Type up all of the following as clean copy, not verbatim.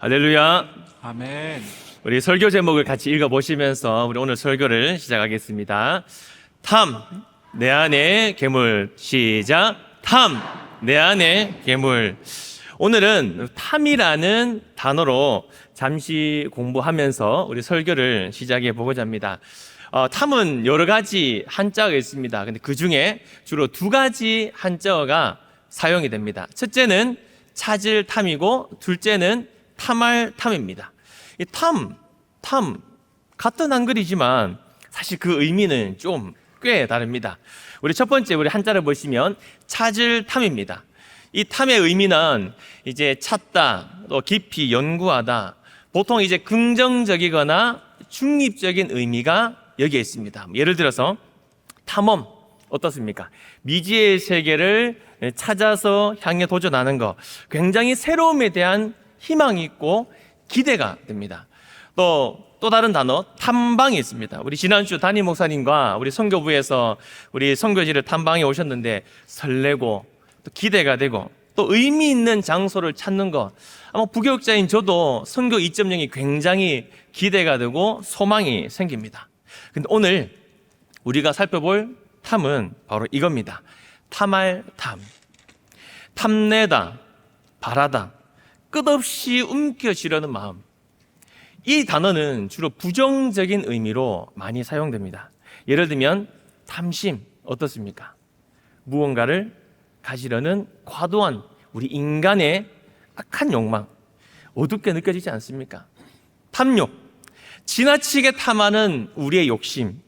할렐루야. 아멘. 우리 설교 제목을 같이 읽어보시면서 우리 오늘 설교를 시작하겠습니다. 탐, 내 안에 괴물. 시작. 탐, 내 안에 괴물. 오늘은 탐이라는 단어로 잠시 공부하면서 우리 설교를 시작해 보고자 합니다. 탐은 여러 가지 한자어가 있습니다. 근데 그 중에 주로 두 가지 한자어가 사용이 됩니다. 첫째는 찾을 탐이고 둘째는 탐할 탐입니다. 이 탐, 같은 한글이지만 사실 그 의미는 좀 꽤 다릅니다. 우리 첫 번째 우리 한자를 보시면 찾을 탐입니다. 이 탐의 의미는 이제 찾다, 또 깊이 연구하다. 보통 이제 긍정적이거나 중립적인 의미가 여기에 있습니다. 예를 들어서 탐험 어떻습니까? 미지의 세계를 찾아서 향해 도전하는 것, 굉장히 새로움에 대한 희망이 있고 기대가 됩니다. 또 다른 단어 탐방이 있습니다. 우리 지난주 담임 목사님과 우리 선교부에서 우리 선교지를 탐방해 오셨는데 설레고 또 기대가 되고 또 의미 있는 장소를 찾는 것, 아마 부교육자인 저도 선교 2.0이 굉장히 기대가 되고 소망이 생깁니다. 근데 오늘 우리가 살펴볼 탐은 바로 이겁니다. 탐할 탐. 탐내다, 바라다, 끝없이 움켜쥐려는 마음. 이 단어는 주로 부정적인 의미로 많이 사용됩니다. 예를 들면 탐심 어떻습니까? 무언가를 가지려는 과도한 우리 인간의 악한 욕망, 어둡게 느껴지지 않습니까? 탐욕, 지나치게 탐하는 우리의 욕심.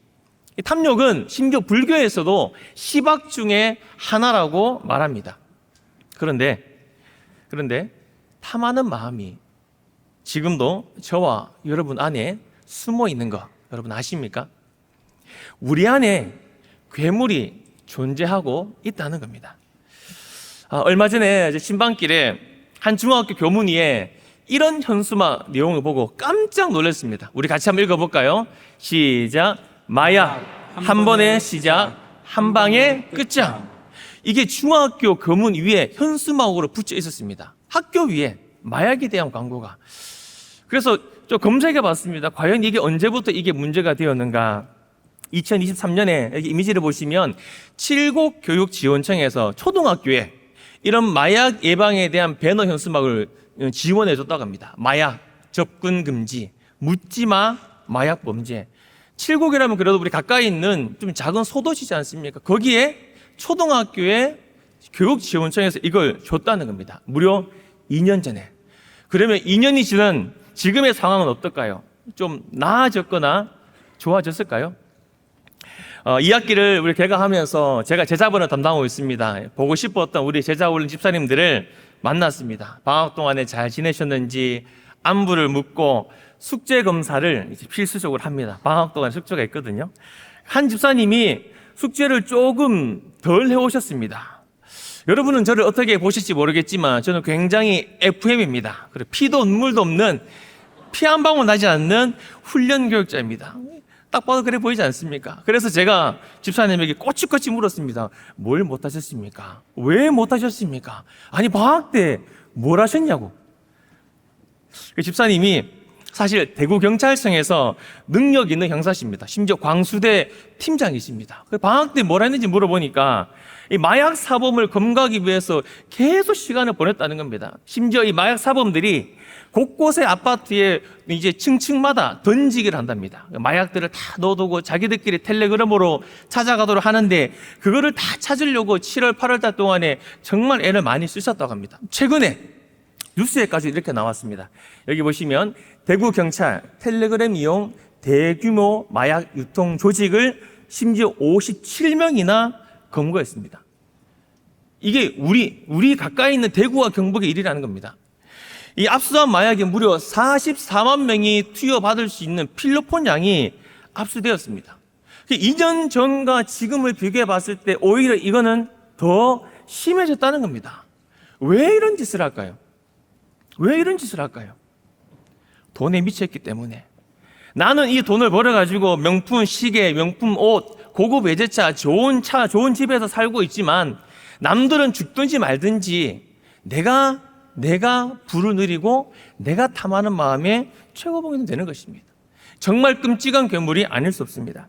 이 탐욕은 심지어 불교에서도 시박 중에 하나라고 말합니다. 그런데 탐하는 마음이 지금도 저와 여러분 안에 숨어 있는 거 여러분 아십니까? 우리 안에 괴물이 존재하고 있다는 겁니다. 얼마 전에 신방길에 한 중학교 교문위에 이런 현수막 내용을 보고 깜짝 놀랐습니다. 우리 같이 한번 읽어볼까요? 시작. 마약 한 번의 시작, 한 방의 끝장. 이게 중학교 교문 위에 현수막으로 붙여 있었습니다. 학교 위에 마약에 대한 광고가. 그래서 좀 검색해 봤습니다. 과연 이게 언제부터 이게 문제가 되었는가? 2023년에 여기 이미지를 보시면 칠곡교육지원청에서 초등학교에 이런 마약 예방에 대한 배너 현수막을 지원해 줬다고 합니다. 마약 접근 금지, 묻지마 마약 범죄. 칠곡이라면 그래도 우리 가까이 있는 좀 작은 소도시지 않습니까? 거기에 초등학교에 교육지원청에서 이걸 줬다는 겁니다. 무려 2년 전에. 그러면 2년이 지난 지금의 상황은 어떨까요? 좀 나아졌거나 좋아졌을까요? 이 학기를 우리 개강하면서 제가 제자반을 담당하고 있습니다. 보고 싶었던 우리 제자 올린 집사님들을 만났습니다. 방학 동안에 잘 지내셨는지 안부를 묻고 숙제 검사를 이제 필수적으로 합니다. 방학 동안 숙제가 있거든요. 한 집사님이 숙제를 조금 덜 해오셨습니다. 여러분은 저를 어떻게 보실지 모르겠지만 저는 굉장히 FM입니다. 그리고 피도 눈물도 없는, 피 한 방울 나지 않는 훈련 교육자입니다. 딱 봐도 그래 보이지 않습니까? 그래서 제가 집사님에게 꼬치꼬치 물었습니다. 뭘 못하셨습니까? 왜 못하셨습니까? 아니 방학 때 뭘 하셨냐고. 집사님이 사실 대구경찰청에서 능력 있는 형사십니다. 심지어 광수대 팀장이십니다. 방학 때 뭘 했는지 물어보니까 이 마약 사범을 검거하기 위해서 계속 시간을 보냈다는 겁니다. 심지어 이 마약 사범들이 곳곳의 아파트에 이제 층층마다 던지기를 한답니다. 마약들을 다 넣어두고 자기들끼리 텔레그램으로 찾아가도록 하는데 그거를 다 찾으려고 7월, 8월 달 동안에 정말 애를 많이 쓰셨다고 합니다. 최근에 뉴스에까지 이렇게 나왔습니다. 여기 보시면 대구경찰 텔레그램 이용 대규모 마약 유통 조직을 심지어 57명이나 검거했습니다. 이게 우리 가까이 있는 대구와 경북의 일이라는 겁니다. 이 압수한 마약이 무려 44만 명이 투여받을 수 있는 필로폰 양이 압수되었습니다. 2년 전과 지금을 비교해 봤을 때 오히려 이거는 더 심해졌다는 겁니다. 왜 이런 짓을 할까요? 왜 이런 짓을 할까요? 돈에 미쳤기 때문에. 나는 이 돈을 벌어가지고 명품 시계, 명품 옷, 고급 외제차, 좋은 차, 좋은 집에서 살고 있지만 남들은 죽든지 말든지 내가 내가 부를 누리고 내가 탐하는 마음의 최고봉이 되는 것입니다. 정말 끔찍한 괴물이 아닐 수 없습니다.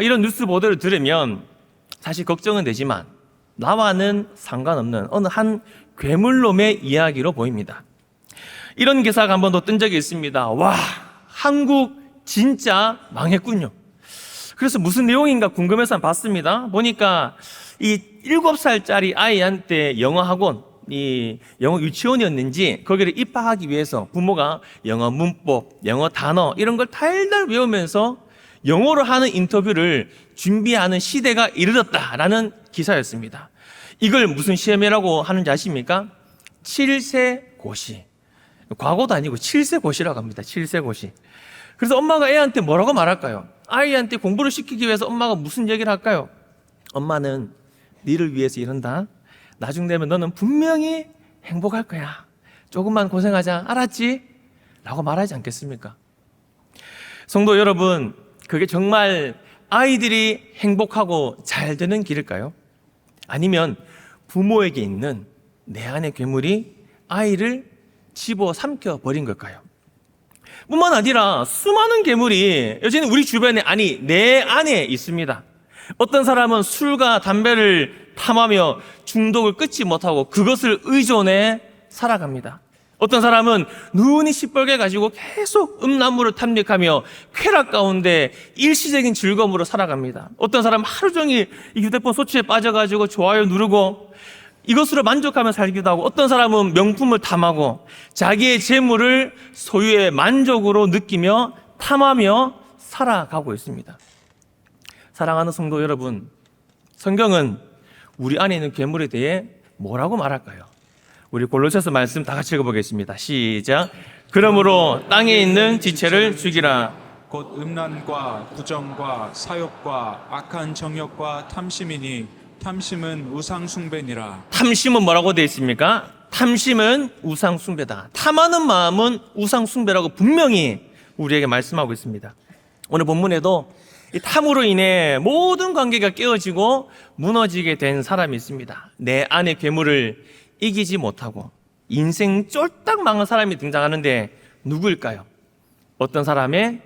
이런 뉴스 보도를 들으면 사실 걱정은 되지만 나와는 상관없는 어느 한 괴물놈의 이야기로 보입니다. 이런 기사가 한 번 더 뜬 적이 있습니다. 와, 한국 진짜 망했군요. 그래서 무슨 내용인가 궁금해서 봤습니다. 보니까 이 7살짜리 아이한테 영어 학원, 이 영어 유치원이었는지 거기를 입학하기 위해서 부모가 영어 문법, 영어 단어 이런 걸 달달 외우면서 영어로 하는 인터뷰를 준비하는 시대가 이르렀다라는 기사였습니다. 이걸 무슨 시험이라고 하는지 아십니까? 7세 고시. 과거도 아니고 7세 고시라고 합니다. 7세 고시. 그래서 엄마가 애한테 뭐라고 말할까요? 아이한테 공부를 시키기 위해서 엄마가 무슨 얘기를 할까요? 엄마는 너를 위해서 이런다. 나중 되면 너는 분명히 행복할 거야. 조금만 고생하자. 알았지? 라고 말하지 않겠습니까? 성도 여러분, 그게 정말 아이들이 행복하고 잘 되는 길일까요? 아니면 부모에게 있는 내 안의 괴물이 아이를 집어삼켜 버린 걸까요? 뿐만 아니라 수많은 괴물이 여전히 우리 주변에, 아니 내 안에 있습니다. 어떤 사람은 술과 담배를 탐하며 중독을 끊지 못하고 그것을 의존해 살아갑니다. 어떤 사람은 눈이 시뻘게 가지고 계속 음란물을 탐닉하며 쾌락 가운데 일시적인 즐거움으로 살아갑니다. 어떤 사람은 하루 종일 이 휴대폰 소치에 빠져가지고 좋아요 누르고 이것으로 만족하며 살기도 하고, 어떤 사람은 명품을 탐하고 자기의 재물을 소유의 만족으로 느끼며 탐하며 살아가고 있습니다. 사랑하는 성도 여러분, 성경은 우리 안에 있는 괴물에 대해 뭐라고 말할까요? 우리 골로새서 말씀 다 같이 읽어보겠습니다. 시작. 그러므로 땅에 있는 지체를 죽이라. 곧 음란과 부정과 사욕과 악한 정욕과 탐심이니 탐심은 우상 숭배니라. 탐심은 뭐라고 되어 있습니까? 탐심은 우상 숭배다. 탐하는 마음은 우상 숭배라고 분명히 우리에게 말씀하고 있습니다. 오늘 본문에도 이 탐으로 인해 모든 관계가 깨어지고 무너지게 된 사람이 있습니다. 내 안의 괴물을 이기지 못하고 인생 쫄딱 망한 사람이 등장하는데 누구일까요? 어떤 사람의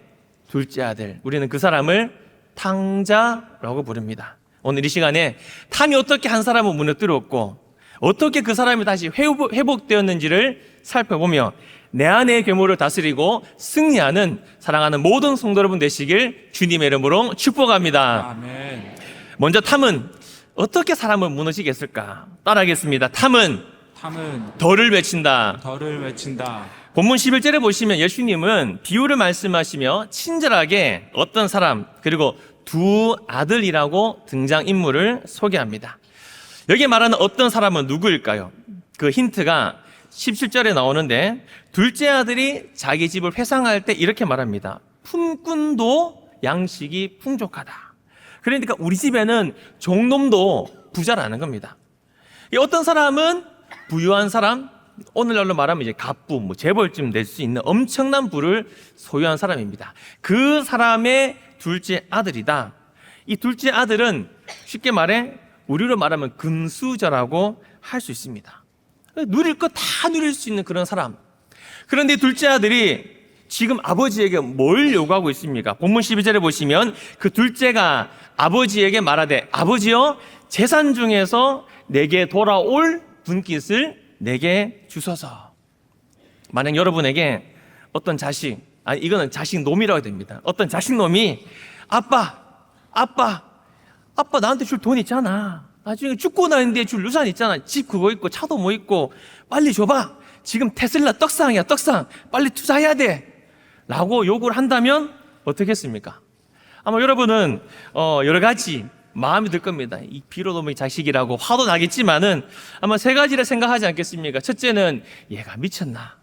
둘째 아들. 우리는 그 사람을 탕자라고 부릅니다. 오늘 이 시간에 탐이 어떻게 한 사람을 무너뜨렸고 어떻게 그 사람이 다시 회복되었는지를 살펴보며 내 안의 괴물을 다스리고 승리하는 사랑하는 모든 성도 여러분 되시길 주님의 이름으로 축복합니다. 아멘. 먼저 탐은 어떻게 사람을 무너지게 했을까? 따라하겠습니다. 탐은 덜을 외친다. 덜을 외친다. 본문 11절에 보시면 예수님은 비유를 말씀하시며 친절하게 어떤 사람 그리고 두 아들이라고 등장인물을 소개합니다. 여기 말하는 어떤 사람은 누구일까요? 그 힌트가 17절에 나오는데 둘째 아들이 자기 집을 회상할 때 이렇게 말합니다. 품꾼도 양식이 풍족하다. 그러니까 우리 집에는 종놈도 부자라는 겁니다. 어떤 사람은 부유한 사람, 오늘날로 말하면 이제 갑부, 재벌쯤 될 수 있는 엄청난 부를 소유한 사람입니다. 그 사람의 둘째 아들이다. 이 둘째 아들은 쉽게 말해 우리로 말하면 금수저라고 할 수 있습니다. 누릴 거 다 누릴 수 있는 그런 사람. 그런데 둘째 아들이 지금 아버지에게 뭘 요구하고 있습니까? 본문 12절에 보시면 그 둘째가 아버지에게 말하되 아버지여 재산 중에서 내게 돌아올 분깃을 내게 주소서. 만약 여러분에게 어떤 자식, 아니 이거는 자식 놈이라고 해야 됩니다. 어떤 자식 놈이 아빠 나한테 줄 돈 있잖아. 나중에 죽고 나는데 줄 유산 있잖아. 집 그거 있고 차도 뭐 있고 빨리 줘봐. 지금 테슬라 떡상이야 떡상. 빨리 투자해야 돼. 라고 요구를 한다면 어떻게 했습니까? 아마 여러분은 여러 가지 마음이 들 겁니다. 이 비로놈의 자식이라고 화도 나겠지만은 아마 세 가지를 생각하지 않겠습니까? 첫째는 얘가 미쳤나?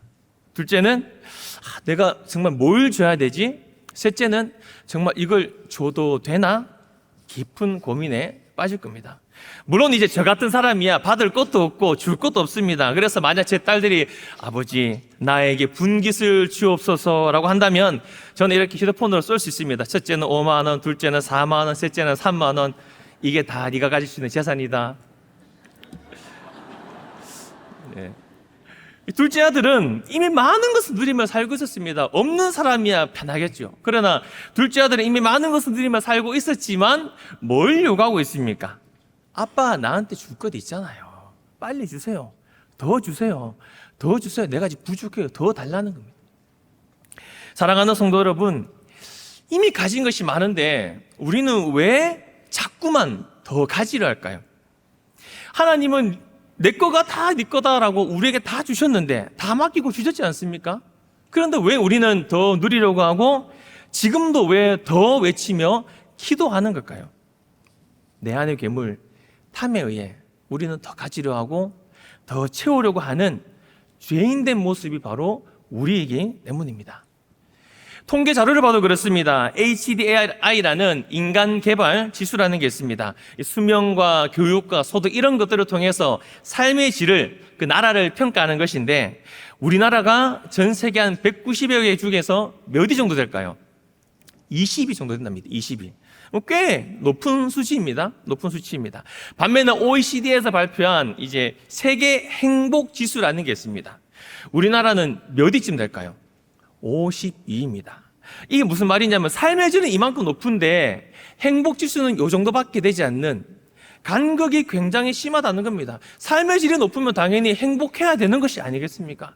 둘째는 내가 정말 뭘 줘야 되지? 셋째는 정말 이걸 줘도 되나? 깊은 고민에 빠질 겁니다. 물론 이제 저 같은 사람이야 받을 것도 없고 줄 것도 없습니다. 그래서 만약 제 딸들이 아버지 나에게 분깃을 주옵소서라고 한다면 저는 이렇게 휴대폰으로 쏠 수 있습니다. 첫째는 5만 원, 둘째는 4만 원, 셋째는 3만 원. 이게 다 네가 가질 수 있는 재산이다. 네. 이 둘째 아들은 이미 많은 것을 누리며 살고 있었습니다. 없는 사람이야 편하겠죠. 그러나 둘째 아들은 이미 많은 것을 누리며 살고 있었지만 뭘 요구하고 있습니까? 아빠 나한테 줄 것 있잖아요. 빨리 주세요. 더 주세요. 더 주세요. 내가 아직 부족해요. 더 달라는 겁니다. 사랑하는 성도 여러분, 이미 가진 것이 많은데 우리는 왜 자꾸만 더 가지려 할까요? 하나님은 내 거가 다 네 거다라고 우리에게 다 주셨는데 다 맡기고 주셨지 않습니까? 그런데 왜 우리는 더 누리려고 하고 지금도 왜 더 외치며 기도하는 걸까요? 내 안의 괴물 탐에 의해 우리는 더 가지려 하고 더 채우려고 하는 죄인된 모습이 바로 우리이기 때문입니다. 통계 자료를 봐도 그렇습니다. HDAI라는 인간 개발 지수라는 게 있습니다. 수명과 교육과 소득 이런 것들을 통해서 삶의 질을 그 나라를 평가하는 것인데 우리나라가 전 세계 한 190여 개 중에서 몇 위 정도 될까요? 20위 정도 된답니다. 20위. 꽤 높은 수치입니다. 높은 수치입니다. 반면에 OECD에서 발표한 이제 세계 행복 지수라는 게 있습니다. 우리나라는 몇 위쯤 될까요? 52입니다. 이게 무슨 말이냐면 삶의 질은 이만큼 높은데 행복 지수는 이 정도밖에 되지 않는 간극이 굉장히 심하다는 겁니다. 삶의 질이 높으면 당연히 행복해야 되는 것이 아니겠습니까?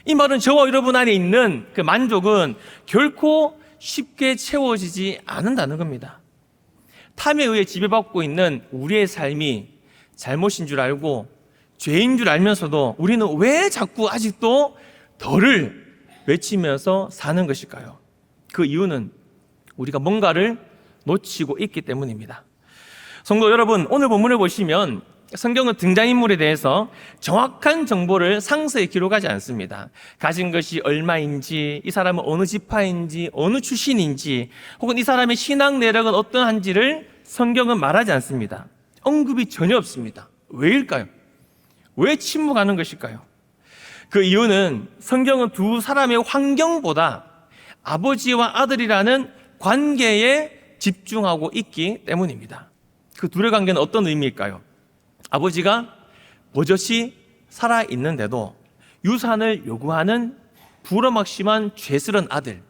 이 말은 저와 여러분 안에 있는 그 만족은 결코 쉽게 채워지지 않는다는 겁니다. 탐에 의해 지배받고 있는 우리의 삶이 잘못인 줄 알고 죄인 줄 알면서도 우리는 왜 자꾸 아직도 더를 외치면서 사는 것일까요? 그 이유는 우리가 뭔가를 놓치고 있기 때문입니다. 성도 여러분, 오늘 본문을 보시면 성경은 등장인물에 대해서 정확한 정보를 상세히 기록하지 않습니다. 가진 것이 얼마인지, 이 사람은 어느 지파인지, 어느 출신인지, 혹은 이 사람의 신앙 내력은 어떠한지를 성경은 말하지 않습니다. 언급이 전혀 없습니다. 왜일까요? 왜 침묵하는 것일까요? 그 이유는 성경은 두 사람의 환경보다 아버지와 아들이라는 관계에 집중하고 있기 때문입니다. 그 둘의 관계는 어떤 의미일까요? 아버지가 버젓이 살아있는데도 유산을 요구하는 불엄막심한 죄스런 아들.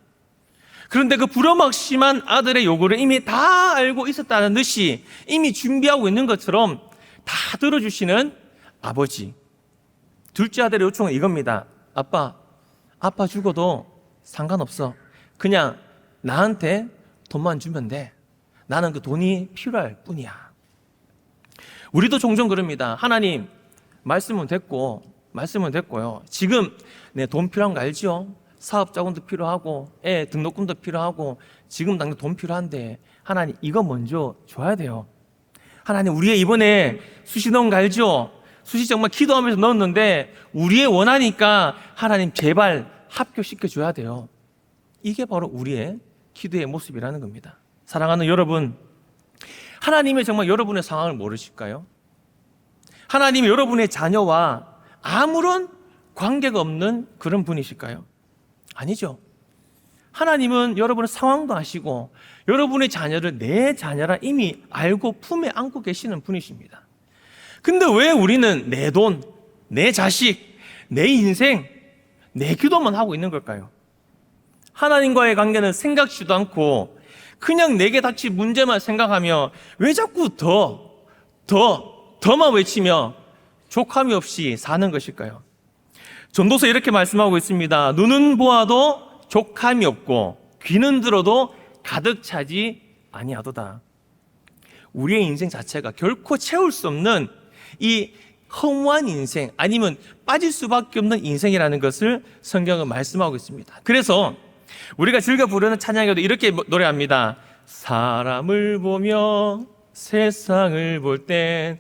그런데 그 불엄막심한 아들의 요구를 이미 다 알고 있었다는 듯이 이미 준비하고 있는 것처럼 다 들어주시는 아버지. 둘째 아들의 요청은 이겁니다. 아빠 죽어도 상관없어. 그냥 나한테 돈만 주면 돼. 나는 그 돈이 필요할 뿐이야. 우리도 종종 그럽니다. 하나님, 말씀은 됐고요. 지금 내 돈 필요한 거 알죠? 사업 자금도 필요하고, 애 등록금도 필요하고, 지금 당장 돈 필요한데, 하나님, 이거 먼저 줘야 돼요. 하나님, 우리의 이번에 수시 넣은 거 알죠? 수시 정말 기도하면서 넣었는데, 우리의 원하니까, 하나님, 제발 합격시켜 줘야 돼요. 이게 바로 우리의 기도의 모습이라는 겁니다. 사랑하는 여러분, 하나님이 정말 여러분의 상황을 모르실까요? 하나님이 여러분의 자녀와 아무런 관계가 없는 그런 분이실까요? 아니죠. 하나님은 여러분의 상황도 아시고 여러분의 자녀를 내 자녀라 이미 알고 품에 안고 계시는 분이십니다. 근데 왜 우리는 내 돈, 내 자식, 내 인생, 내 기도만 하고 있는 걸까요? 하나님과의 관계는 생각지도 않고 그냥 내게 닥칠 문제만 생각하며 왜 자꾸 더만 외치며 족함이 없이 사는 것일까요? 전도서 이렇게 말씀하고 있습니다. 눈은 보아도 족함이 없고 귀는 들어도 가득 차지 아니하도다. 우리의 인생 자체가 결코 채울 수 없는 이 허무한 인생 아니면 빠질 수밖에 없는 인생이라는 것을 성경은 말씀하고 있습니다. 그래서 우리가 즐겨 부르는 찬양에도 이렇게 노래합니다. 사람을 보며 세상을 볼 땐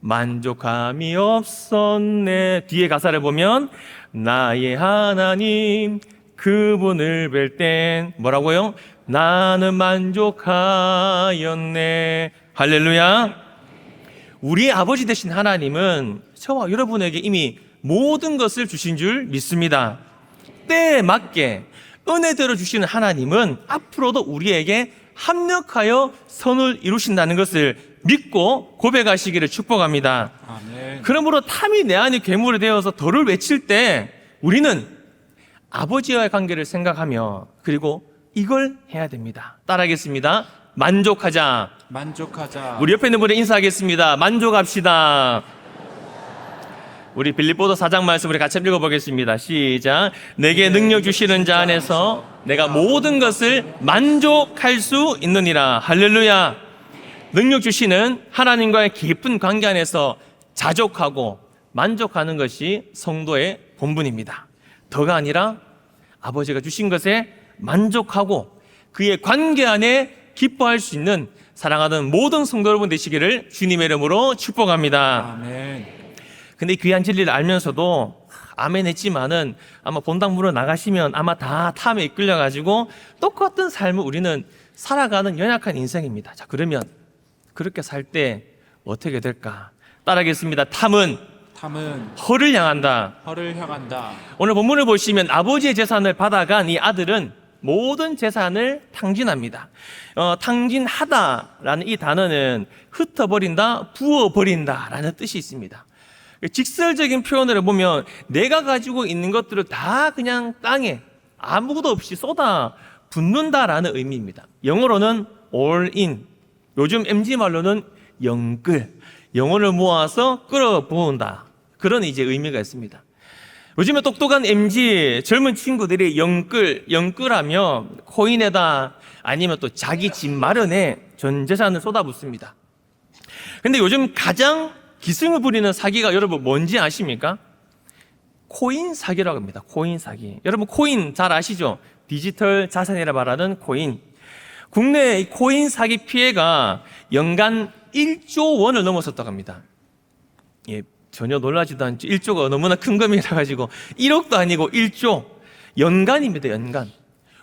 만족함이 없었네. 뒤에 가사를 보면 나의 하나님 그분을 뵐 땐 뭐라고요? 나는 만족하였네. 할렐루야. 우리의 아버지 되신 하나님은 저와 여러분에게 이미 모든 것을 주신 줄 믿습니다. 때에 맞게 은혜대로 주시는 하나님은 앞으로도 우리에게 합력하여 선을 이루신다는 것을 믿고 고백하시기를 축복합니다. 아멘. 그러므로 탐이 내 안에 괴물이 되어서 덜을 외칠 때 우리는 아버지와의 관계를 생각하며 그리고 이걸 해야 됩니다. 따라하겠습니다. 만족하자. 만족하자. 우리 옆에 있는 분에 인사하겠습니다. 만족합시다. 우리 빌립보서 4장 말씀 우리 같이 읽어보겠습니다. 시작. 내게 능력 주시는 자 안에서 내가 모든 것을 만족할 수 있느니라. 할렐루야. 능력 주시는 하나님과의 깊은 관계 안에서 자족하고 만족하는 것이 성도의 본분입니다. 더가 아니라 아버지가 주신 것에 만족하고 그의 관계 안에 기뻐할 수 있는 사랑하는 모든 성도 여러분 되시기를 주님의 이름으로 축복합니다. 아멘. 근데 귀한 진리를 알면서도 아멘 했지만은 아마 본당으로 나가시면 아마 다 탐에 이끌려가지고 똑같은 삶을 우리는 살아가는 연약한 인생입니다. 자, 그러면 그렇게 살 때 어떻게 될까? 따라하겠습니다. 탐은 허를 향한다. 허를 향한다. 오늘 본문을 보시면 아버지의 재산을 받아간 이 아들은 모든 재산을 탕진합니다. 탕진하다라는 이 단어는 흩어버린다, 부어버린다라는 뜻이 있습니다. 직설적인 표현을 보면 내가 가지고 있는 것들을 다 그냥 땅에 아무것도 없이 쏟아 붓는다라는 의미입니다. 영어로는 all in, 요즘 MZ 말로는 영끌, 영혼을 모아서 끌어부은다. 그런 이제 의미가 있습니다. 요즘에 똑똑한 MZ 젊은 친구들이 영끌하며 코인에다 아니면 또 자기 집 마련에 전 재산을 쏟아붓습니다. 근데 요즘 가장 기승을 부리는 사기가 여러분 뭔지 아십니까? 코인 사기라고 합니다. 코인 사기. 여러분 코인 잘 아시죠? 디지털 자산이라 말하는 코인. 국내 코인 사기 피해가 연간 1조 원을 넘어섰다고 합니다. 예, 전혀 놀라지도 않죠. 1조가 너무나 큰 금이라 가지고 1억도 아니고 1조. 연간입니다. 연간.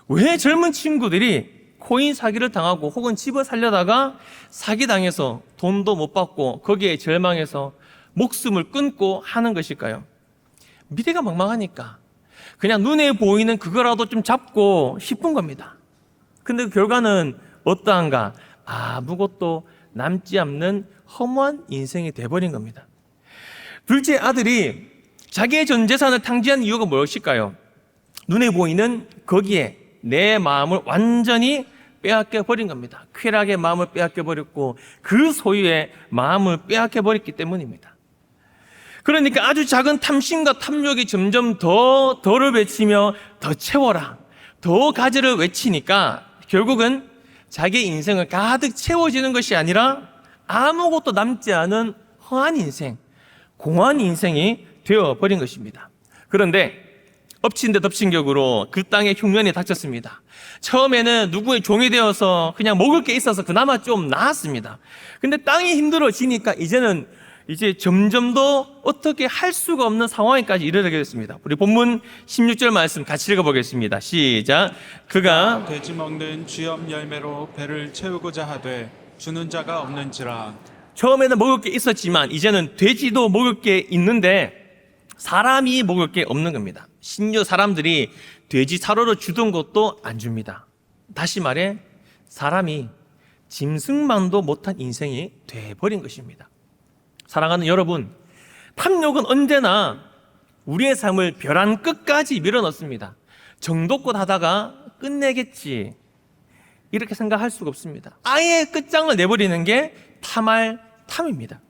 왜 젊은 친구들이 코인 사기를 당하고 혹은 집을 살려다가 사기당해서 돈도 못 받고 거기에 절망해서 목숨을 끊고 하는 것일까요? 미래가 망망하니까 그냥 눈에 보이는 그거라도 좀 잡고 싶은 겁니다. 근데 그 결과는 어떠한가? 아무것도 남지 않는 허무한 인생이 돼버린 겁니다. 둘째 아들이 자기의 전 재산을 탕진한 이유가 무엇일까요? 눈에 보이는 거기에 내 마음을 완전히 빼앗겨 버린 겁니다. 쾌락의 마음을 빼앗겨 버렸고 그 소유의 마음을 빼앗겨 버렸기 때문입니다. 그러니까 아주 작은 탐심과 탐욕이 점점 더를 외치며 더 채워라, 더 가지를 외치니까 결국은 자기의 인생을 가득 채워지는 것이 아니라 아무것도 남지 않은 허한 인생, 공허한 인생이 되어버린 것입니다. 그런데 엎친 데 덮친 격으로 그 땅에 흉년이 닥쳤습니다. 처음에는 누구의 종이 되어서 그냥 먹을 게 있어서 그나마 좀 나았습니다. 근데 땅이 힘들어지니까 이제는 점점 더 어떻게 할 수가 없는 상황에까지 이르게 됐습니다. 우리 본문 16절 말씀 같이 읽어보겠습니다. 시작. 그가 돼지 먹는 쥐염 열매로 배를 채우고자 하되 주는 자가 없는지라. 처음에는 먹을 게 있었지만 이제는 돼지도 먹을 게 있는데 사람이 먹을 게 없는 겁니다. 심지어 사람들이 돼지 사료를 주던 것도 안 줍니다. 다시 말해 사람이 짐승만도 못한 인생이 돼버린 것입니다. 사랑하는 여러분, 탐욕은 언제나 우리의 삶을 벼랑 끝까지 밀어넣습니다. 정도껏 하다가 끝내겠지 이렇게 생각할 수가 없습니다. 아예 끝장을 내버리는 게 탐할 탐입니다.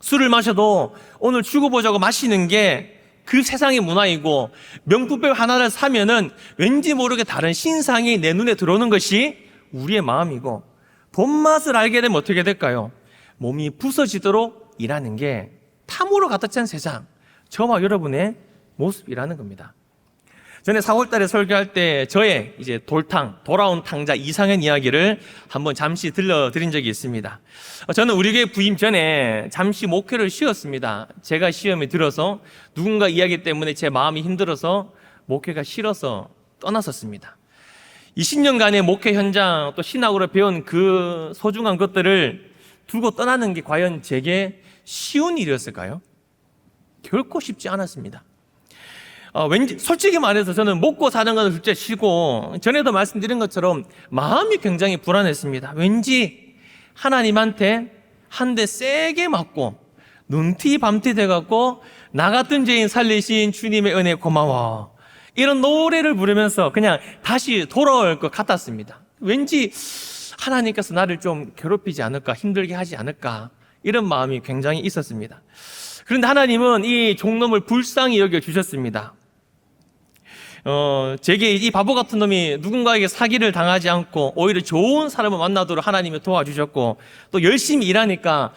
술을 마셔도 오늘 죽어보자고 마시는 게 그 세상의 문화이고 명품백 하나를 사면은 왠지 모르게 다른 신상이 내 눈에 들어오는 것이 우리의 마음이고 본맛을 알게 되면 어떻게 될까요? 몸이 부서지도록 일하는 게 탐으로 가득 찬 세상, 저와 여러분의 모습이라는 겁니다. 전에 4월달에 설교할 때 저의 돌아온 탕자 이상현 이야기를 한번 잠시 들려드린 적이 있습니다. 저는 우리 교회 부임 전에 잠시 목회를 쉬었습니다. 제가 시험에 들어서 누군가 이야기 때문에 제 마음이 힘들어서 목회가 싫어서 떠났었습니다. 20년간의 목회 현장 또 신학으로 배운 그 소중한 것들을 두고 떠나는 게 과연 제게 쉬운 일이었을까요? 결코 쉽지 않았습니다. 왠지 솔직히 말해서 저는 먹고 사는 것은 둘째 치고 전에도 말씀드린 것처럼 마음이 굉장히 불안했습니다. 왠지 하나님한테 한 대 세게 맞고 눈티 밤티 돼갖고 나 같은 죄인 살리신 주님의 은혜 고마워. 이런 노래를 부르면서 그냥 다시 돌아올 것 같았습니다. 왠지 하나님께서 나를 좀 괴롭히지 않을까, 힘들게 하지 않을까, 이런 마음이 굉장히 있었습니다. 그런데 하나님은 이 종놈을 불쌍히 여겨주셨습니다. 제게 이 바보 같은 놈이 누군가에게 사기를 당하지 않고 오히려 좋은 사람을 만나도록 하나님이 도와주셨고, 또 열심히 일하니까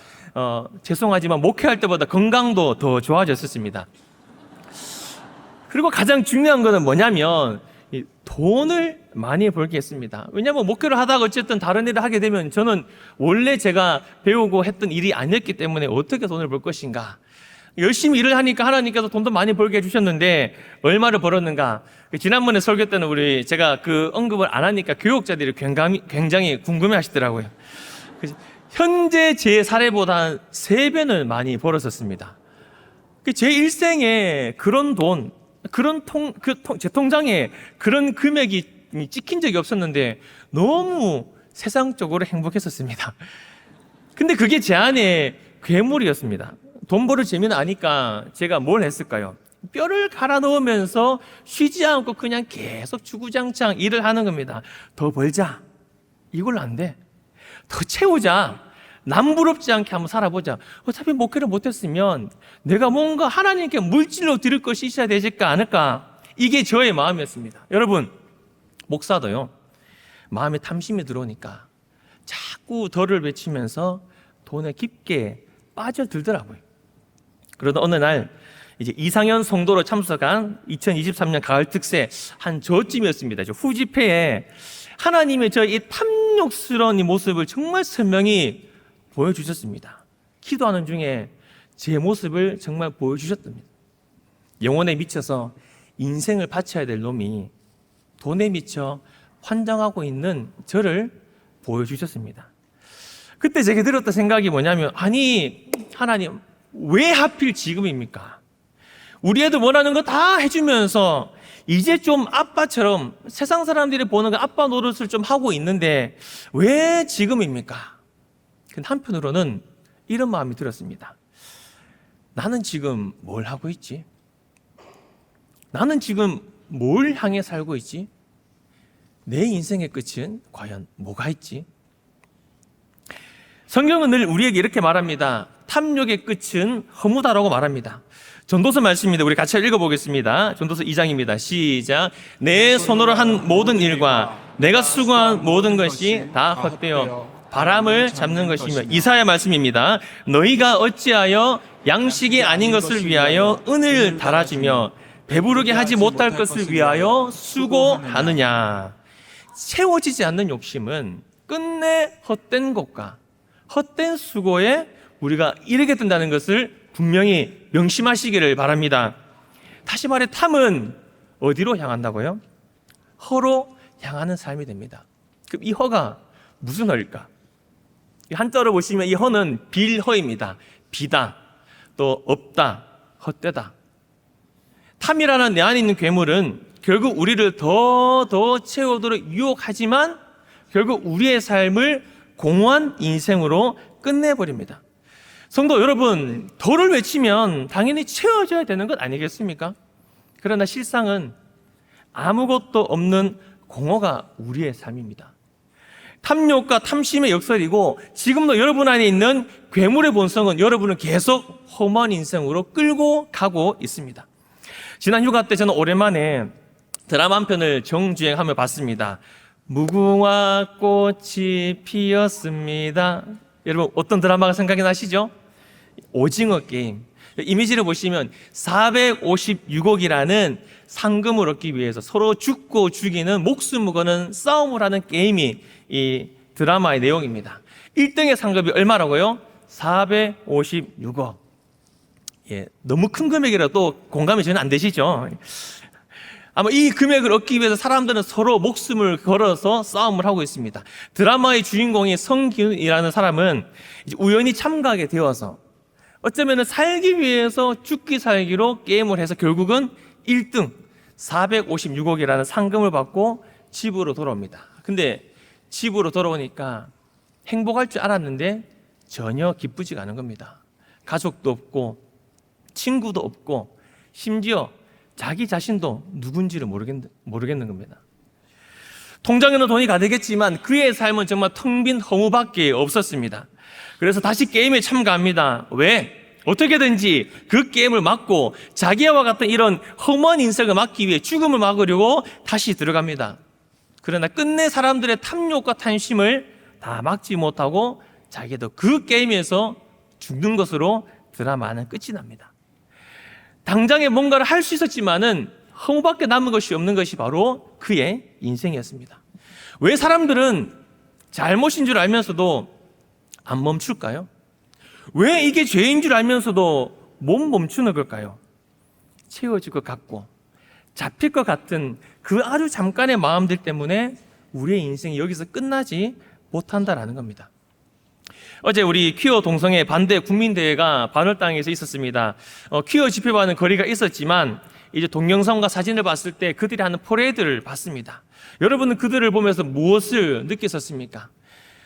죄송하지만 목회할 때보다 건강도 더 좋아졌었습니다. 그리고 가장 중요한 것은 뭐냐면 이 돈을 많이 벌게 했습니다. 왜냐하면 목회를 하다가 어쨌든 다른 일을 하게 되면 저는 원래 제가 배우고 했던 일이 아니었기 때문에 어떻게 돈을 벌 것인가, 열심히 일을 하니까 하나님께서 돈도 많이 벌게 해주셨는데 얼마를 벌었는가. 지난번에 설교 때는 제가 그 언급을 안 하니까 교육자들이 굉장히 궁금해 하시더라고요. 현재 제 사례보다 한 3배는 많이 벌었었습니다. 제 일생에 그런 돈, 제 통장에 그런 금액이 찍힌 적이 없었는데 너무 세상적으로 행복했었습니다. 근데 그게 제 안에 괴물이었습니다. 돈 벌을 재미는 아니까 제가 뭘 했을까요? 뼈를 갈아 넣으면서 쉬지 않고 그냥 계속 주구장창 일을 하는 겁니다. 더 벌자. 이걸로 안 돼. 더 채우자. 남부럽지 않게 한번 살아보자. 어차피 목회를 못했으면 내가 뭔가 하나님께 물질로 드릴 것이 있어야 되지 않을까. 이게 저의 마음이었습니다. 여러분, 목사도요, 마음에 탐심이 들어오니까 자꾸 덜을 외치면서 돈에 깊게 빠져들더라고요. 그러다 어느 날 이제 이상현 성도로 참석한 2023년 가을 특세 한 저쯤이었습니다. 후집회에 하나님의 이 탐욕스러운 이 모습을 정말 선명히 보여주셨습니다. 기도하는 중에 제 모습을 정말 보여주셨답니다. 영혼에 미쳐서 인생을 바쳐야 될 놈이 돈에 미쳐 환장하고 있는 저를 보여주셨습니다. 그때 제게 들었던 생각이 뭐냐면, 아니 하나님, 왜 하필 지금입니까? 우리 애들 원하는 거 다 해주면서 이제 좀 아빠처럼 세상 사람들이 보는 그 아빠 노릇을 좀 하고 있는데 왜 지금입니까? 근데 한편으로는 이런 마음이 들었습니다. 나는 지금 뭘 하고 있지? 나는 지금 뭘 향해 살고 있지? 내 인생의 끝은 과연 뭐가 있지? 성경은 늘 우리에게 이렇게 말합니다. 탐욕의 끝은 허무다라고 말합니다. 전도서 말씀입니다. 우리 같이 읽어보겠습니다. 전도서 2장입니다. 시작. 내 손으로 한 모든 일과 내가 수고한 모든 것이 다 헛되어 바람을 잡는 것이며. 이사야 말씀입니다. 너희가 어찌하여 양식이 아닌 것을 위하여 은을 달아주며 배부르게 하지 못할 것을 위하여 수고하느냐. 채워지지 않는 욕심은 끝내 헛된 것과 헛된 수고에 우리가 이르게 된다는 것을 분명히 명심하시기를 바랍니다. 다시 말해, 탐은 어디로 향한다고요? 허로 향하는 삶이 됩니다. 그럼 이 허가 무슨 허일까? 한자로 보시면 이 허는 빌허입니다. 비다, 또 없다, 헛되다. 탐이라는 내 안에 있는 괴물은 결국 우리를 더 채우도록 유혹하지만 결국 우리의 삶을 공허한 인생으로 끝내버립니다. 성도 여러분, 덜을 외치면 당연히 채워져야 되는 것 아니겠습니까? 그러나 실상은 아무것도 없는 공허가 우리의 삶입니다. 탐욕과 탐심의 역설이고, 지금도 여러분 안에 있는 괴물의 본성은 여러분을 계속 험한 인생으로 끌고 가고 있습니다. 지난 휴가 때 저는 오랜만에 드라마 한 편을 정주행하며 봤습니다. 무궁화 꽃이 피었습니다. 여러분, 어떤 드라마가 생각이 나시죠? 오징어 게임. 이미지를 보시면 456억이라는 상금을 얻기 위해서 서로 죽고 죽이는 목숨을 거는 싸움을 하는 게임이 이 드라마의 내용입니다. 1등의 상금이 얼마라고요? 456억. 예, 너무 큰 금액이라 또 공감이 전혀 안 되시죠? 아마 이 금액을 얻기 위해서 사람들은 서로 목숨을 걸어서 싸움을 하고 있습니다. 드라마의 주인공이 성기훈이라는 사람은 이제 우연히 참가하게 되어서 어쩌면 살기 위해서 죽기 살기로 게임을 해서 결국은 1등 456억이라는 상금을 받고 집으로 돌아옵니다. 근데 집으로 돌아오니까 행복할 줄 알았는데 전혀 기쁘지가 않은 겁니다. 가족도 없고 친구도 없고 심지어 자기 자신도 누군지를 모르겠는 겁니다. 통장에는 돈이 가득했지만 그의 삶은 정말 텅 빈 허무밖에 없었습니다. 그래서 다시 게임에 참가합니다. 왜? 어떻게든지 그 게임을 막고 자기와 같은 이런 험한 인생을 막기 위해 죽음을 막으려고 다시 들어갑니다. 그러나 끝내 사람들의 탐욕과 탐심을 다 막지 못하고 자기도 그 게임에서 죽는 것으로 드라마는 끝이 납니다. 당장에 뭔가를 할 수 있었지만은 허무밖에 남은 것이 없는 것이 바로 그의 인생이었습니다. 왜 사람들은 잘못인 줄 알면서도 안 멈출까요? 왜 이게 죄인 줄 알면서도 못 멈추는 걸까요? 채워질 것 같고 잡힐 것 같은 그 아주 잠깐의 마음들 때문에 우리의 인생이 여기서 끝나지 못한다라는 겁니다. 어제 우리 퀴어 동성애 반대 국민대회가 반월당에서 있었습니다. 퀴어 집회와는 거리가 있었지만 이제 동영상과 사진을 봤을 때 그들이 하는 퍼레이드를 봤습니다. 여러분은 그들을 보면서 무엇을 느끼셨습니까?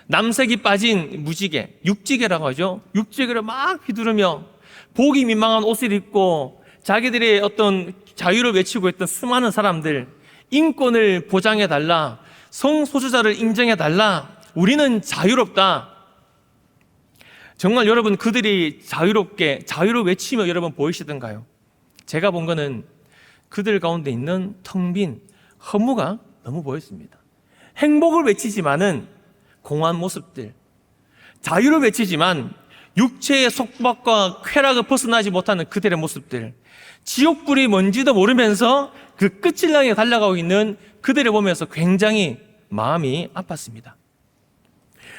남색이 빠진 무지개, 육지개라고 하죠. 육지개를 막 휘두르며 보기 민망한 옷을 입고 자기들의 어떤 자유를 외치고 있던 수많은 사람들, 인권을 보장해달라, 성소수자를 인정해달라, 우리는 자유롭다. 정말 여러분 그들이 자유를 외치며 여러분 보이시던가요? 제가 본 거는 그들 가운데 있는 텅 빈 허무가 너무 보였습니다. 행복을 외치지만은 공허한 모습들, 자유를 외치지만 육체의 속박과 쾌락을 벗어나지 못하는 그들의 모습들, 지옥불이 뭔지도 모르면서 그 끝을 향해 달려가고 있는 그들을 보면서 굉장히 마음이 아팠습니다.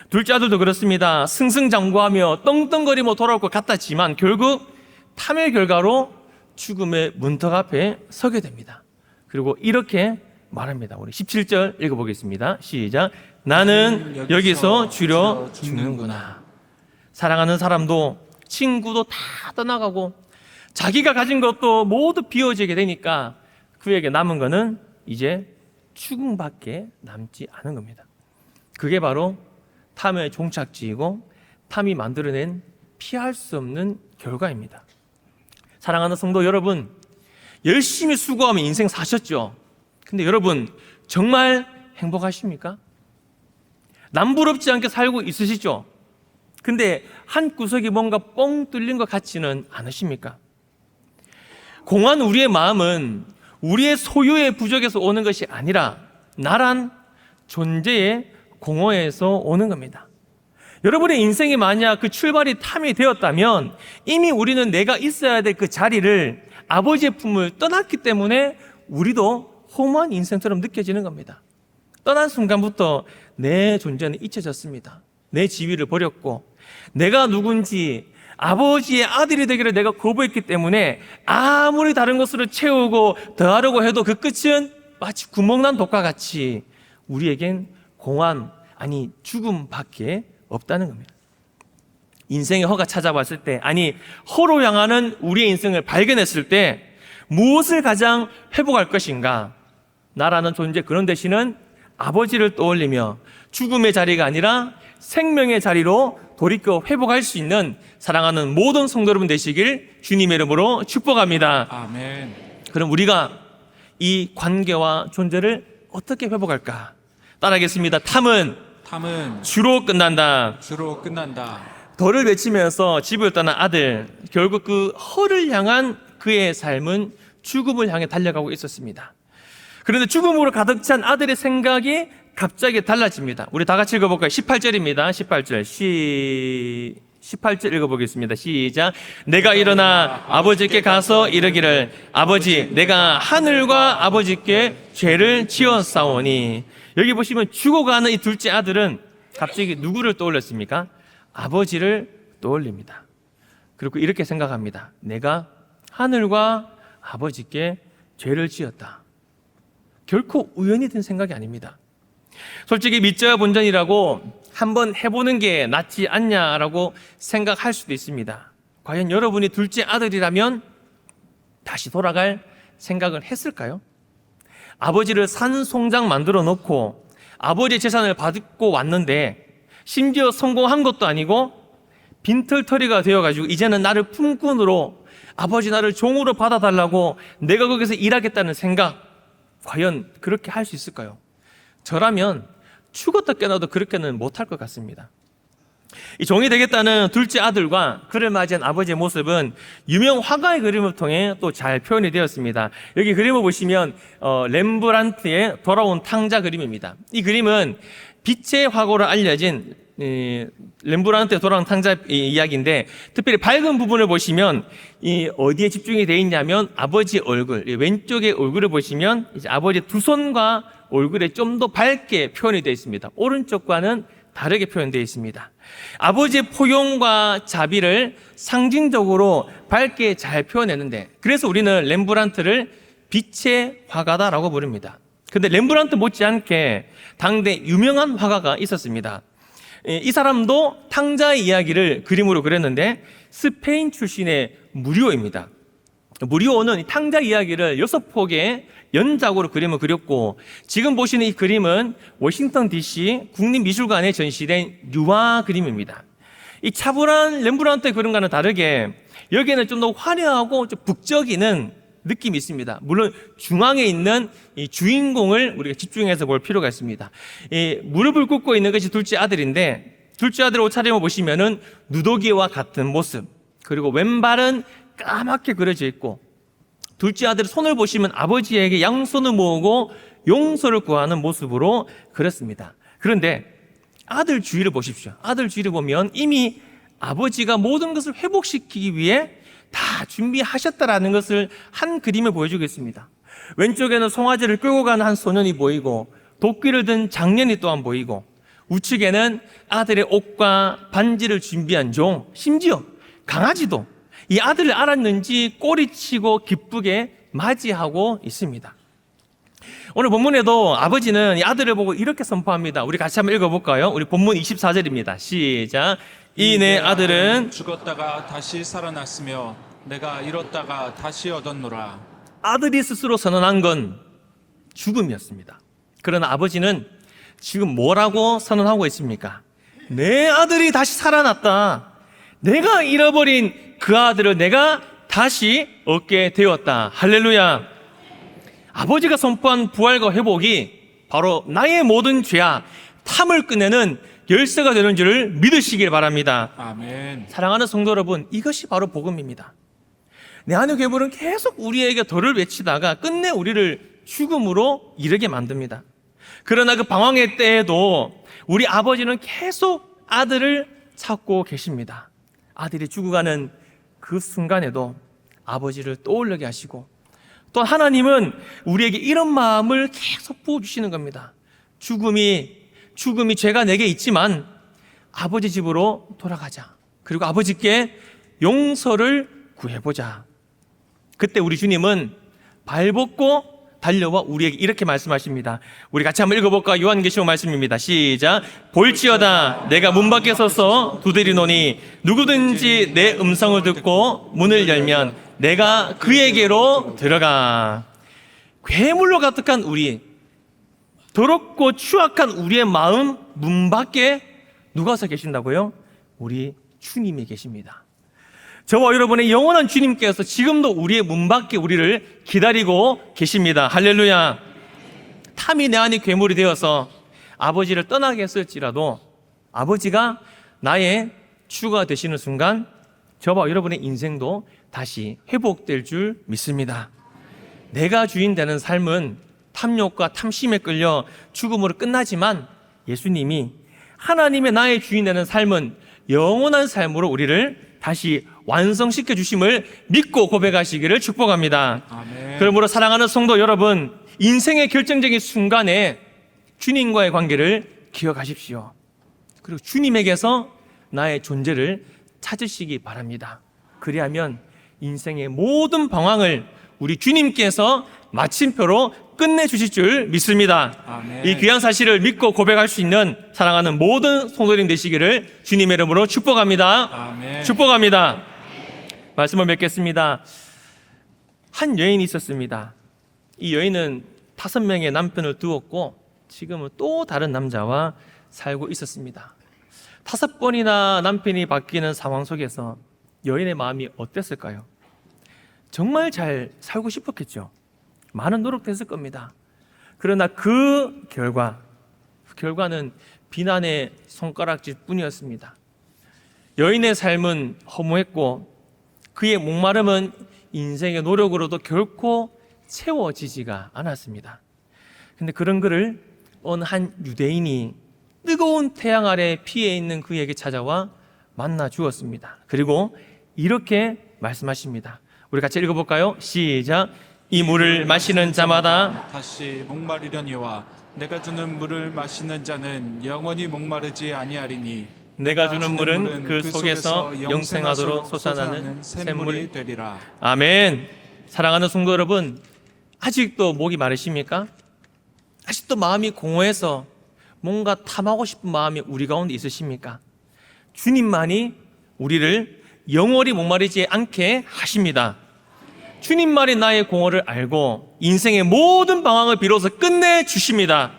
둘째 아들도 그렇습니다. 승승장구하며 떵떵거리며 돌아올 것 같았지만 결국 탐의 결과로 죽음의 문턱 앞에 서게 됩니다. 그리고 이렇게 말합니다. 우리 17절 읽어보겠습니다. 시작. 나는 여기서 주려 죽는구나. 사랑하는 사람도 친구도 다 떠나가고 자기가 가진 것도 모두 비워지게 되니까 그에게 남은 것은 이제 죽음밖에 남지 않은 겁니다. 그게 바로 탐의 종착지이고 탐이 만들어낸 피할 수 없는 결과입니다. 사랑하는 성도 여러분, 열심히 수고하며 인생 사셨죠? 근데 여러분 정말 행복하십니까? 남부럽지 않게 살고 있으시죠? 근데 한 구석이 뭔가 뻥 뚫린 것 같지는 않으십니까? 공허한 우리의 마음은 우리의 소유의 부족에서 오는 것이 아니라 나란 존재의 공허에서 오는 겁니다. 여러분의 인생이 만약 그 출발이 탐이 되었다면 이미 우리는 내가 있어야 될 그 자리를 아버지의 품을 떠났기 때문에 우리도 허무한 인생처럼 느껴지는 겁니다. 떠난 순간부터 내 존재는 잊혀졌습니다. 내 지위를 버렸고 내가 누군지 아버지의 아들이 되기를 내가 거부했기 때문에 아무리 다른 것으로 채우고 더하려고 해도 그 끝은 마치 구멍난 독과 같이 우리에겐 공허함, 아니 죽음밖에 없다는 겁니다. 인생의 허가 찾아왔을 때, 아니 허로 향하는 우리의 인생을 발견했을 때 무엇을 가장 회복할 것인가? 나라는 존재 그런 대신은 아버지를 떠올리며 죽음의 자리가 아니라 생명의 자리로 돌이켜 회복할 수 있는 사랑하는 모든 성도 여러분 되시길 주님의 이름으로 축복합니다. 아멘. 그럼 우리가 이 관계와 존재를 어떻게 회복할까? 따라하겠습니다. 탐은 주로 끝난다. 주로 끝난다. 덜을 외치면서 집을 떠난 아들, 결국 그 허를 향한 그의 삶은 죽음을 향해 달려가고 있었습니다. 그런데 죽음으로 가득 찬 아들의 생각이 갑자기 달라집니다. 우리 다 같이 읽어볼까요? 18절입니다. 18절 18절 읽어보겠습니다. 시작. 내가 일어나 아버지께 가서 이르기를 아버지 내가 하늘과 아버지께 죄를 지었사오니. 여기 보시면 죽어가는 이 둘째 아들은 갑자기 누구를 떠올렸습니까? 아버지를 떠올립니다. 그리고 이렇게 생각합니다. 내가 하늘과 아버지께 죄를 지었다. 결코 우연히 든 생각이 아닙니다. 솔직히 믿져야 본전이라고 한번 해보는 게 낫지 않냐라고 생각할 수도 있습니다. 과연 여러분이 둘째 아들이라면 다시 돌아갈 생각을 했을까요? 아버지를 산송장 만들어 놓고 아버지의 재산을 받고 왔는데 심지어 성공한 것도 아니고 빈털터리가 되어가지고 이제는 나를 품꾼으로, 아버지 나를 종으로 받아달라고 내가 거기서 일하겠다는 생각, 과연 그렇게 할 수 있을까요? 저라면 죽었다 깨어나도 그렇게는 못할 것 같습니다. 이 종이 되겠다는 둘째 아들과 그를 맞이한 아버지의 모습은 유명 화가의 그림을 통해 또 잘 표현이 되었습니다. 여기 그림을 보시면 렘브란트의 돌아온 탕자 그림입니다. 이 그림은 빛의 화가로 알려진 렘브란트의 돌아온 탕자 이야기인데, 특별히 밝은 부분을 보시면 이 어디에 집중이 되어 있냐면 아버지 얼굴, 왼쪽의 얼굴을 보시면 이제 아버지 두 손과 얼굴에 좀 더 밝게 표현이 되어 있습니다. 오른쪽과는 다르게 표현되어 있습니다. 아버지의 포용과 자비를 상징적으로 밝게 잘 표현했는데, 그래서 우리는 렘브란트를 빛의 화가다라고 부릅니다. 근데 렘브란트 못지않게 당대 유명한 화가가 있었습니다. 이 사람도 탕자의 이야기를 그림으로 그렸는데 스페인 출신의 무리오입니다. 무리오는 탕자 이야기를 6폭의 연작으로 그림을 그렸고, 지금 보시는 이 그림은 워싱턴 DC 국립미술관에 전시된 유화 그림입니다. 이 차분한 렘브란트의 그림과는 다르게 여기에는 좀 더 화려하고 좀 북적이는 느낌이 있습니다. 물론 중앙에 있는 이 주인공을 우리가 집중해서 볼 필요가 있습니다. 이 무릎을 꿇고 있는 것이 둘째 아들인데, 둘째 아들의 옷차림을 보시면은 누더기와 같은 모습, 그리고 왼발은 까맣게 그려져 있고, 둘째 아들의 손을 보시면 아버지에게 양손을 모으고 용서를 구하는 모습으로 그렸습니다. 그런데 아들 주위를 보십시오. 아들 주위를 보면 이미 아버지가 모든 것을 회복시키기 위해 다 준비하셨다라는 것을 한 그림을 보여주고 있습니다. 왼쪽에는 송아지를 끌고 가는 한 소년이 보이고, 도끼를 든 장년이 또한 보이고, 우측에는 아들의 옷과 반지를 준비한 종, 심지어 강아지도 이 아들을 알았는지 꼬리치고 기쁘게 맞이하고 있습니다. 오늘 본문에도 아버지는 이 아들을 보고 이렇게 선포합니다. 우리 같이 한번 읽어볼까요? 우리 본문 24절입니다. 시작. 이 내 아들은 죽었다가 다시 살아났으며 내가 잃었다가 다시 얻었노라. 아들이 스스로 선언한 건 죽음이었습니다. 그러나 아버지는 지금 뭐라고 선언하고 있습니까? 내 아들이 다시 살아났다. 내가 잃어버린 그 아들을 내가 다시 얻게 되었다. 할렐루야. 아버지가 선포한 부활과 회복이 바로 나의 모든 죄와 탐을 끝내는 열쇠가 되는 줄을 믿으시길 바랍니다. 아멘. 사랑하는 성도 여러분, 이것이 바로 복음입니다. 내 안의 괴물은 계속 우리에게 덜을 외치다가 끝내 우리를 죽음으로 이르게 만듭니다. 그러나 그 방황의 때에도 우리 아버지는 계속 아들을 찾고 계십니다. 아들이 죽어가는 그 순간에도 아버지를 떠올리게 하시고, 또 하나님은 우리에게 이런 마음을 계속 부어주시는 겁니다. 죽음이 죄가 내게 있지만 아버지 집으로 돌아가자. 그리고 아버지께 용서를 구해보자. 그때 우리 주님은 발벗고 달려와 우리에게 이렇게 말씀하십니다. 우리 같이 한번 읽어볼까? 요한계시록 말씀입니다. 시작. 볼지어다 내가 문 밖에 서서 두드리노니 누구든지 내 음성을 듣고 문을 열면 내가 그에게로 들어가. 괴물로 가득한 우리, 더럽고 추악한 우리의 마음 문 밖에 누가 서 계신다고요? 우리 주님이 계십니다. 저와 여러분의 영원한 주님께서 지금도 우리의 문 밖에 우리를 기다리고 계십니다. 할렐루야. 탐이 내 안에 괴물이 되어서 아버지를 떠나게 했을지라도 아버지가 나의 주가 되시는 순간 저와 여러분의 인생도 다시 회복될 줄 믿습니다. 내가 주인 되는 삶은 탐욕과 탐심에 끌려 죽음으로 끝나지만, 예수님이 하나님의 나의 주인 되는 삶은 영원한 삶으로 우리를 다시 완성시켜 주심을 믿고 고백하시기를 축복합니다. 아멘. 그러므로 사랑하는 성도 여러분, 인생의 결정적인 순간에 주님과의 관계를 기억하십시오. 그리고 주님에게서 나의 존재를 찾으시기 바랍니다. 그리하면 인생의 모든 방황을 우리 주님께서 마침표로 끝내주실 줄 믿습니다. 아멘. 이 귀한 사실을 믿고 고백할 수 있는 사랑하는 모든 성도님 되시기를 주님의 이름으로 축복합니다. 아멘. 축복합니다. 말씀을 맺겠습니다. 한 여인이 있었습니다. 이 여인은 5명의 남편을 두었고 지금은 또 다른 남자와 살고 있었습니다. 5번이나 남편이 바뀌는 상황 속에서 여인의 마음이 어땠을까요? 정말 잘 살고 싶었겠죠. 많은 노력도 했을 겁니다. 그러나 그 결과는 비난의 손가락질 뿐이었습니다. 여인의 삶은 허무했고 그의 목마름은 인생의 노력으로도 결코 채워지지가 않았습니다. 근데 그런 그를 어느 한 유대인이 뜨거운 태양 아래 피해 있는 그에게 찾아와 만나 주었습니다. 그리고 이렇게 말씀하십니다. 우리 같이 읽어볼까요? 시작. 이 물을 마시는 자마다 다시 목마르려니와 내가 주는 물을 마시는 자는 영원히 목마르지 아니하리니 내가 주는 물은 그 속에서 영생하도록 솟아나는 샘물이 되리라. 아멘. 사랑하는 성도 여러분, 아직도 목이 마르십니까? 아직도 마음이 공허해서 뭔가 탐하고 싶은 마음이 우리 가운데 있으십니까? 주님만이 우리를 영원히 목마르지 않게 하십니다. 주님만이 나의 공허를 알고 인생의 모든 방황을 비로소 끝내주십니다.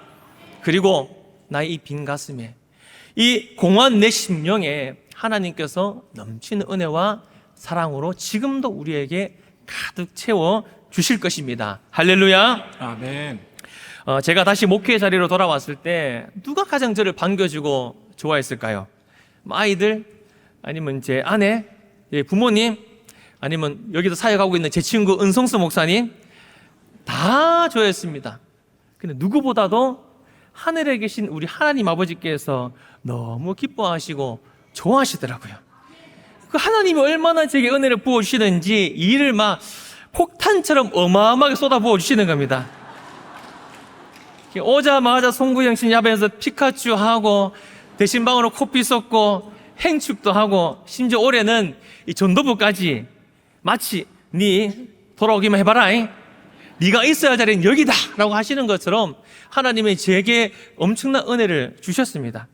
그리고 나의 이 빈 가슴에, 이 공허한 내 심령에 하나님께서 넘치는 은혜와 사랑으로 지금도 우리에게 가득 채워 주실 것입니다. 할렐루야. 아멘. 제가 다시 목회 자리로 돌아왔을 때 누가 가장 저를 반겨주고 좋아했을까요? 아이들, 아니면 제 아내, 부모님, 아니면 여기서 사역하고 있는 제 친구 은성수 목사님, 다 좋아했습니다. 근데 누구보다도 하늘에 계신 우리 하나님 아버지께서 너무 기뻐하시고 좋아하시더라고요. 그 하나님이 얼마나 제게 은혜를 부어주시는지 이 일을 막 폭탄처럼 어마어마하게 쏟아부어 주시는 겁니다. 오자마자 송구영신 야배에서 피카츄 하고 대신방으로 코피 쏟고 행축도 하고 심지어 올해는 이 전도부까지 마치 네 돌아오기만 해봐라, 네가 있어야 할 자리는 여기다 라고 하시는 것처럼 하나님이 제게 엄청난 은혜를 주셨습니다.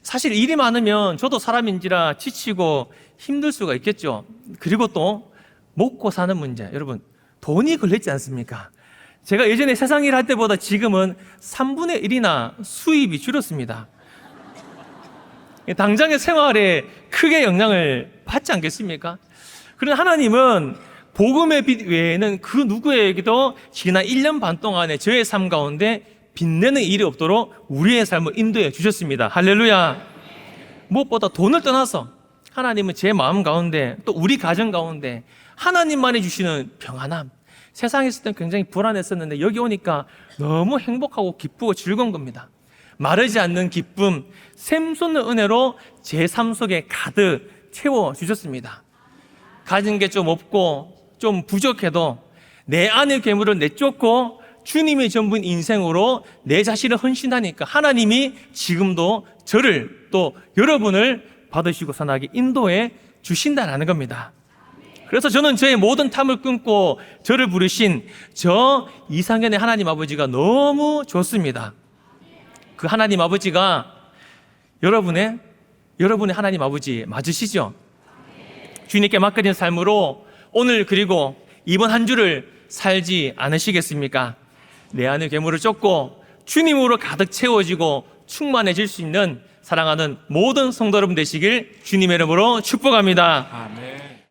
사실 일이 많으면 저도 사람인지라 지치고 힘들 수가 있겠죠. 그리고 또 먹고 사는 문제, 여러분 돈이 걸렸지 않습니까? 제가 예전에 세상 일 할 때보다 지금은 3분의 1이나 수입이 줄었습니다. 당장의 생활에 크게 영향을 받지 않겠습니까? 그런데 하나님은 복음의 빛 외에는 그 누구에게도 지난 1년 반 동안에 저의 삶 가운데 빛내는 일이 없도록 우리의 삶을 인도해 주셨습니다. 할렐루야. 무엇보다 돈을 떠나서 하나님은 제 마음 가운데 또 우리 가정 가운데 하나님만이 주시는 평안함, 세상에 있을 땐 굉장히 불안했었는데 여기 오니까 너무 행복하고 기쁘고 즐거운 겁니다. 마르지 않는 기쁨, 샘솟는 은혜로 제 삶 속에 가득 채워주셨습니다. 가진 게 좀 없고 좀 부족해도 내 안의 괴물을 내쫓고 주님의 전부인 인생으로 내 자신을 헌신하니까 하나님이 지금도 저를 또 여러분을 받으시고 선하게 인도해 주신다는 겁니다. 그래서 저는 저의 모든 탐을 끊고 저를 부르신 저 이상현의 하나님 아버지가 너무 좋습니다. 그 하나님 아버지가 여러분의 하나님 아버지 맞으시죠? 주님께 맡겨진 삶으로 오늘 그리고 이번 한 주를 살지 않으시겠습니까? 내 안의 괴물을 쫓고 주님으로 가득 채워지고 충만해질 수 있는 사랑하는 모든 성도 여러분 되시길 주님의 이름으로 축복합니다. 아멘.